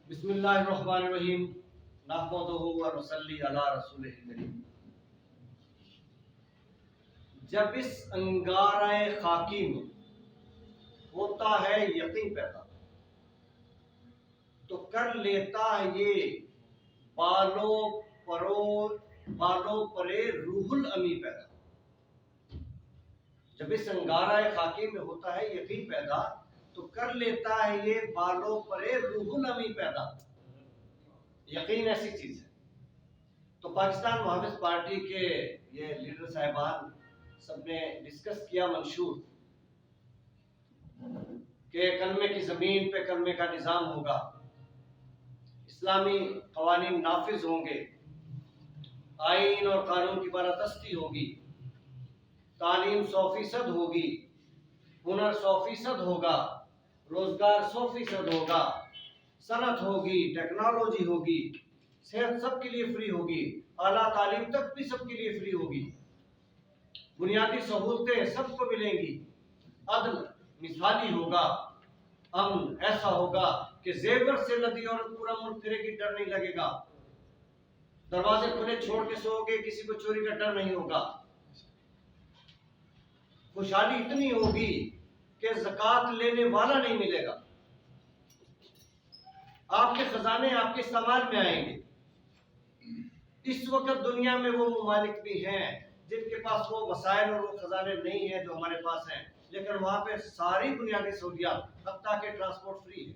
बिस्मिल्लाहिर्रहमानिर्रहीम नहमदुहु व नसल्ली अला रसूलिल करीम। जब इस अंगारे खाकी में होता है यकीन पैदा, तो कर लेता है ये बालों परे रूहुल अमी पैदा। जब इस अंगारा खाकी में होता है यकीन पैदा, तो कर लेता है ये बालों परे रूहुल अमी पैदा। यकीन ऐसी चीज है। तो पाकिस्तान मुहाफिज पार्टी के ये लीडर साहिबान सबने डिस्कस किया मंशूर कि कलमे की जमीन पे कलमे का निज़ाम होगा, इस्लामी कवानीन नाफिज होंगे, आइन और कानून की बालादस्ती होगी, तालीम 100% होगी, हुनर 100% होगा, रोजगार 100% होगा, सनत होगी, टेक्नोलॉजी होगी, सेहत सबके लिए फ्री होगी, आला तालीम तक भी सबके लिए फ्री होगी, बुनियादी सहूलतें सबको मिलेंगी, अदल मिसाली होगा, अमन ऐसा होगा कि जेवर से नदी और पूरा मुल्क फिरेगी, डर नहीं लगेगा, दरवाजे खुले छोड़ के सोओगे, किसी को चोरी का डर नहीं होगा, खुशहाली इतनी होगी कि ज़कात लेने वाला नहीं मिलेगा, आपके खजाने आपके इस्तेमाल में आएंगे। इस वक्त दुनिया में वो ममालिक भी हैं जिनके पास वो वसाइल और वो खजाने नहीं है जो हमारे पास हैं, लेकिन वहां पे सारी बुनियादी सहूलियात, हत्ता के ट्रांसपोर्ट फ्री है,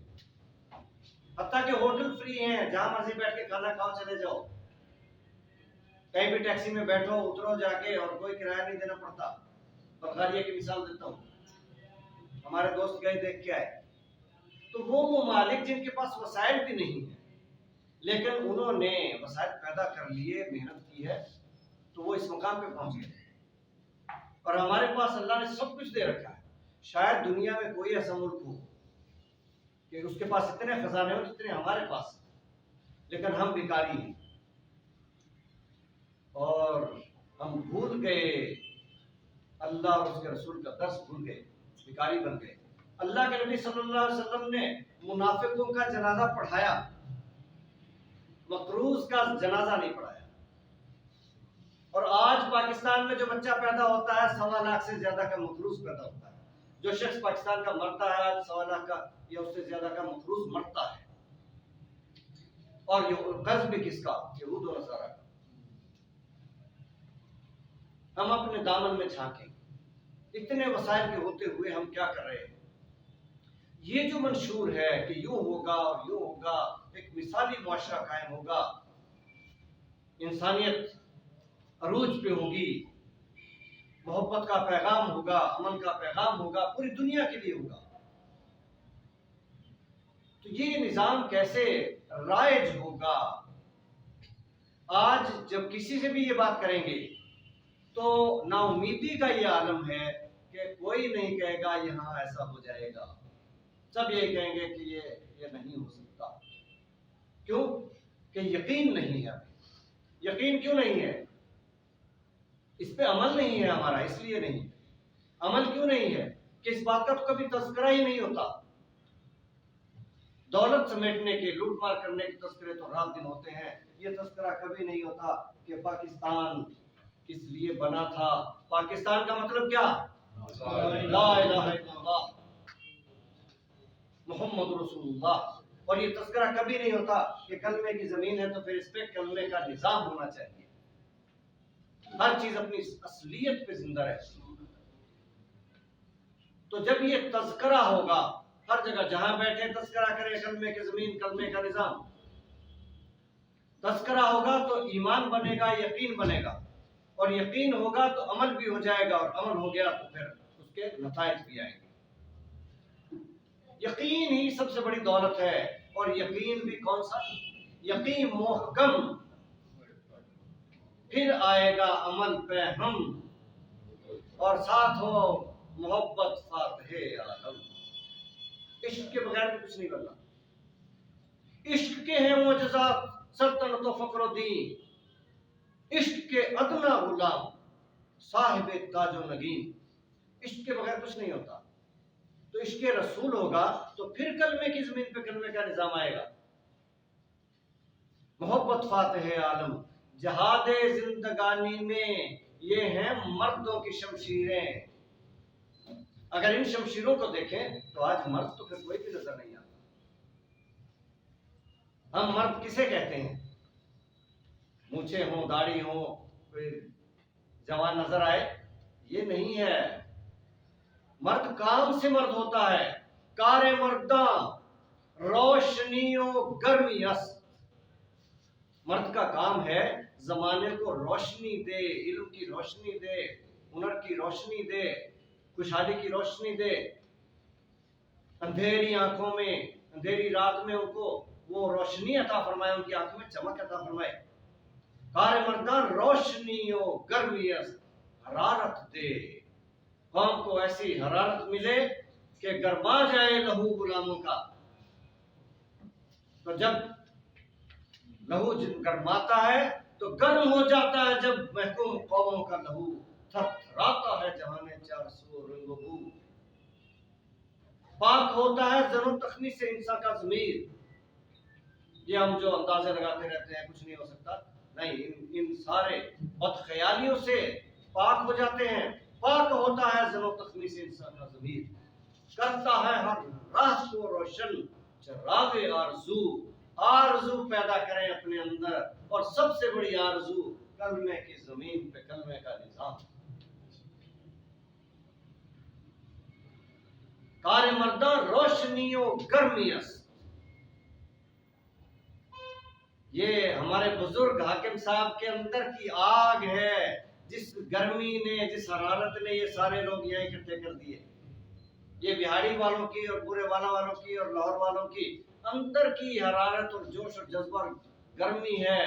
हत्ता के होटल फ्री हैं, जहां मर्जी बैठ के खाना खाओ, चले जाओ, कहीं भी टैक्सी में बैठो, उतरो जाके और कोई किराया नहीं देना पड़ता। बल्गारिया की मिसाल देता हूँ, हमारे दोस्त गए देख के आए, तो वो ममालिक जिनके पास वसाइल भी नहीं है लेकिन उन्होंने वसाइल पैदा कर लिए, मेहनत की है, तो वो इस मकाम पे पहुंच गए। और हमारे पास अल्लाह ने सब कुछ दे रखा है। शायद दुनिया में कोई ऐसा मुल्क हो कि उसके पास इतने खजाने हो जितने हमारे पास, लेकिन हम भिखारी हैं और हम भूल गए अल्लाह और उसके रसूल का दर्स, भूल गए, भिखारी बन गए। अल्लाह के नबी सल्लल्लाहु अलैहि वसल्लम ने मुनाफिकों का जनाजा पढ़ाया, मकरूज का जनाजा नहीं पढ़ाया। और आज पाकिस्तान में जो बच्चा पैदा होता है 1.25 लाख से ज्यादा का मकरूज पैदा होता है। जो शख्स पाकिस्तान का मरता है आज 1.25 लाख का या उससे ज्यादा का मकरूज मरता है। और ये कर्ज भी किसका? यहूद और नसारा का। हम अपने दामन में झांकें, इतने वसाइल के होते हुए हम क्या कर रहे हैं? ये जो मंशूर है कि यूं होगा और यूं होगा, एक मिसाली मुआशरा कायम होगा, इंसानियत अरूज पे होगी, मोहब्बत का पैगाम होगा, अमन का पैगाम होगा, पूरी दुनिया के लिए होगा, तो ये निजाम कैसे राइज होगा? आज जब किसी से भी ये बात करेंगे तो नाउमीदी का ये आलम है कि कोई नहीं कहेगा यहाँ ऐसा हो जाएगा, सब ये कहेंगे कि ये नहीं हो सकता। क्यों? कि यकीन नहीं है। यकीन क्यों नहीं है? इस पे अमल नहीं है हमारा, इसलिए नहीं। अमल क्यों नहीं है? कि इस बात का तो कभी तस्करा ही नहीं होता। दौलत समेटने के, लूटमार करने के तस्करे तो रात दिन होते हैं। ये तस्करा कभी नहीं होता कि पाकिस्तान किस लिए बना था। पाकिस्तान का मतलब क्या? ला इलाहा इल्लल्लाह मुहम्मद रसूलुल्लाह। और ये तस्करा कभी नहीं होता कि कलमे की जमीन है तो फिर इस पे कलमे का निजाम होना चाहिए। हर चीज अपनी असलियत पे जिंदा रहती है। तो जब ये तस्करा होगा, हर जगह जहां बैठे तस्करा करें, कलमे की जमीन, कलमे का निजाम, तस्करा होगा तो ईमान बनेगा, यकीन बनेगा, और यकीन होगा तो अमल भी हो जाएगा, और अमल हो गया तो फिर उसके नताइज भी आएंगे। यकीन ही सबसे बड़ी दौलत है। और यकीन भी कौन सा? यकीन मोहकम, फिर आएगा अमल पे हम, और साथ हो मोहब्बत फातिहे आलम। इश्क के बगैर कुछ नहीं बनना। इश्क के हैं मोजज़ात सल्तनत व फख्रुद्दीन, इश्क के अदना गुलाम साहिब ताजो नगीन। इश्क के बगैर कुछ नहीं होता। तो इश्क रसूल होगा तो फिर कलमे की जमीन पे कलमे का निजाम आएगा। मोहब्बत फातिह आलम, जहादे जिंदगानी में ये हैं मर्दों की शमशीरें। अगर इन शमशीरों को देखें तो आज मर्द तो फिर कोई भी नजर नहीं आता। हम मर्द किसे कहते हैं? मूछे हो, दाढ़ी हो, कोई जवान नजर आए, ये नहीं है। मर्द काम से मर्द होता है। कारे मर्दा रोशनियों गर्मी अस, मर्द का काम है जमाने को रोशनी दे, इल्म की रोशनी दे, हुनर की रोशनी दे, खुशहाली की रोशनी दे। अंधेरी आंखों में, अंधेरी रात में उनको वो रोशनी अता फरमाए, उनकी आंखों में चमक अता फरमाए। कारे मर्दा रोशनियों गर्मी अस, हरारत दे, कौम को ऐसी हरारत मिले कि गरमा जाए लहू गुलामों का। तो जब लहू गरमाता है तो गर्म हो जाता है, जब महकूम कौमों का लहू थरथराता है जहाने चार सो रंगो बू। पाक होता है जरूर तखनी से इंसान का ज़मीर। ये हम जो अंदाजे लगाते रहते हैं कुछ नहीं हो सकता, नहीं, इन सारे बदख्यालियों से पाक हो जाते हैं। पाक होता है जरूर तखनी से इंसान का ज़मीर, करता है हर राह को रोशन चरागे आरज़ू। आरज़ू पैदा करें अपने अंदर, और सबसे बड़ी आरज़ू कलमे की जमीन पे कलमे का निजाम। कारे मर्दा रोशनियों गर्मियस, ये हमारे बुजुर्ग हाकिम साहब के अंदर की आग है। जिस गर्मी ने, जिस हरारत ने ये सारे लोग यहाँ इकट्ठे कर दिए, ये बिहाड़ी वालों की और बुरे वाला वालों की और लाहौर वालों की अंदर की हरारत और जोश और जज्बा और गर्मी है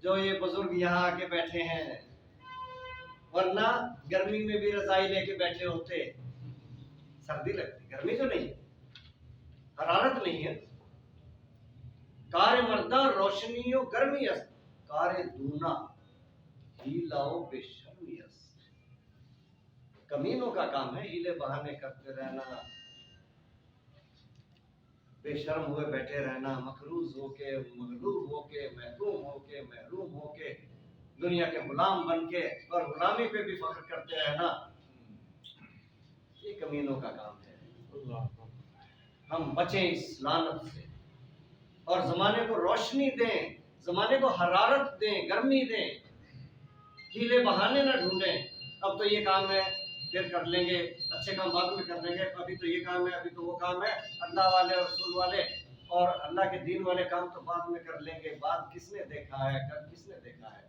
जो ये बुजुर्ग यहाँ आके बैठे हैं। वरना गर्मी में भी रजाई लेके बैठे होते, सर्दी लगती, गर्मी तो नहीं है, हरारत नहीं है। कारे मर्दा रोशनियों गर्मी अस, कारे दूना ही लाओ बेशर्मी अस। कमीनों का काम है हीले बहाने करते रहना, बेशर्म हुए बैठे रहना, मकरूज होके, मगलूब होके, महकूम होके, महरूम होके, दुनिया के गुलाम बन के और गुलामी पे भी फख्र करते रहना, ये कमीनों का काम है। हम बचें इस लानत से और जमाने को रोशनी दें, जमाने को हरारत दें, गर्मी दें, हीले बहाने ना ढूंढें। अब तो ये काम है, फिर कर लेंगे, अच्छे काम बाद में कर लेंगे, अभी तो ये काम है, अभी तो वो काम है, अल्लाह वाले और रसूल वाले और अल्लाह के दीन वाले काम तो बाद में कर लेंगे। बाद किसने देखा है, कल किसने देखा है?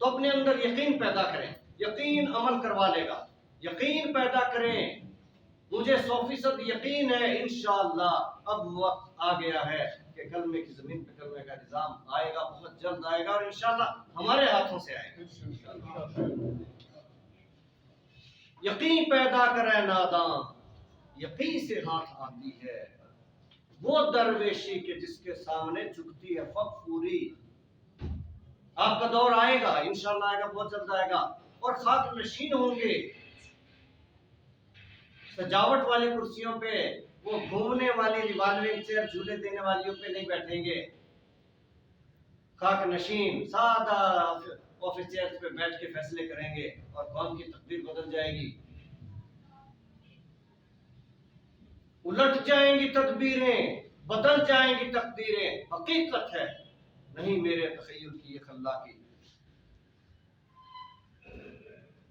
तो अपने अंदर यकीन पैदा करें, यकीन अमल करवा लेगा। यकीन पैदा करें, मुझे 100% यकीन है इंशाअल्लाह अब वक्त आ गया है कि कलमे की जमीन पे कलमे का निजाम आएगा, बहुत जल्द आएगा और इंशाअल्लाह हमारे हाथों से आएगा। यकीन पैदा करें नादान, यकीन से हाथ आती है वो दरवेशी के जिसके सामने झुकती है फकफूरी। आपका दौर आएगा, इंशाअल्लाह आएगा, बहुत जल्द आएगा, और खाक नशीन होंगे। सजावट वाली कुर्सियों पे, वो घूमने वाली रिवॉल्विंग चेयर झूले देने वालियों पे नहीं बैठेंगे। खाक नशीन सादा ऑफिस चेयर पे बैठ के फैसले करेंगे और कौम की तकदीर बदल जाएगी, उलट जाएंगी तदबीरें, बदल जाएंगी तकदीरें। हकीकत है, नहीं मेरे तखय्युल की ये खल्लाकी।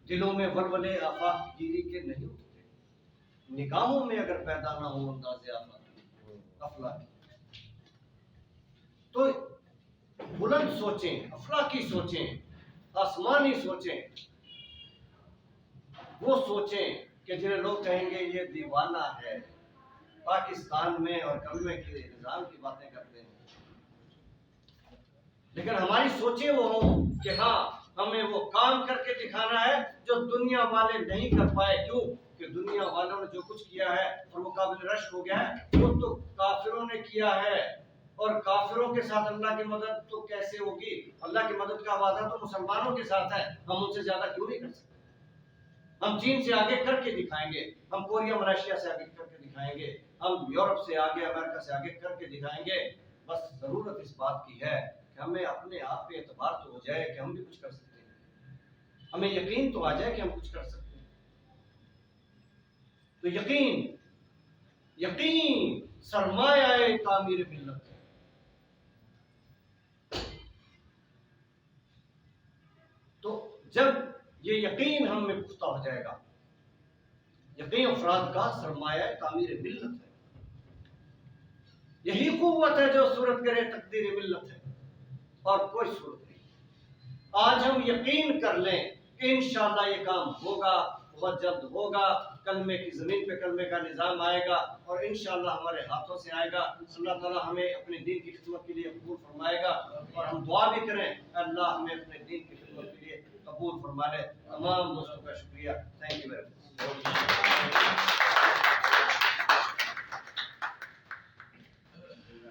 दिलों में वलवले आफाक गिरी के नहीं उठते, निगाहों में अगर पैदा ना हो अंदाज़े अफलाकी, तो बुलंद सोचें, अफलाकी सोचें, आसमानी सोचें, वो सोचें कि जिन्हें लोग कहेंगे ये दीवाना है, पाकिस्तान में और कलमे के निजाम की बातें करते हैं। लेकिन हमारी सोचें वो हो कि हाँ हमें वो काम करके दिखाना है जो दुनिया वाले नहीं कर पाए। क्यों? कि दुनिया वालों ने जो कुछ किया है और वो काबिल रश्क हो गया है, वो तो काफिरों ने किया है, और काफिरों के साथ अल्लाह की मदद तो कैसे होगी? अल्लाह की मदद का वादा तो मुसलमानों के साथ है, हम उनसे ज्यादा क्यों नहीं कर सकते? हम चीन से आगे करके दिखाएंगे, हम कोरिया मलेशिया से आगे करके दिखाएंगे, हम यूरोप से आगे, अमेरिका से आगे करके दिखाएंगे। बस जरूरत इस बात की है कि हमें अपने आप पे एतबार तो हो जाए कि हम भी कुछ कर सकते हैं, हमें यकीन तो आ जाए कि हम कुछ कर सकते हैं। तो यकीन, यकीन सरमाया तामीर मिल्लत है। तो जब ये यकीन हम में पुख्ता हो जाएगा, यकीन अफराद का सरमाया तामीर मिल्लत है। यही कुव्वत है जो सूरत करे तकदीर मिल्लत है, और कोई सूरत नहीं। आज हम यकीन कर लें कि इंशाअल्लाह ये काम होगा, बहुत जल्द होगा, कलमे की ज़मीन पे कलमे का निज़ाम आएगा और इंशाअल्लाह हमारे हाथों से आएगा। अल्लाह ताला हमें अपने दीन की खिदमत के लिए कबूल फरमाएगा, और हम दुआ भी करें अल्लाह हमें अपने दीन की खिदमत के लिए कबूल फरमा ले। तमाम दोस्तों का शुक्रिया। Thank you very much.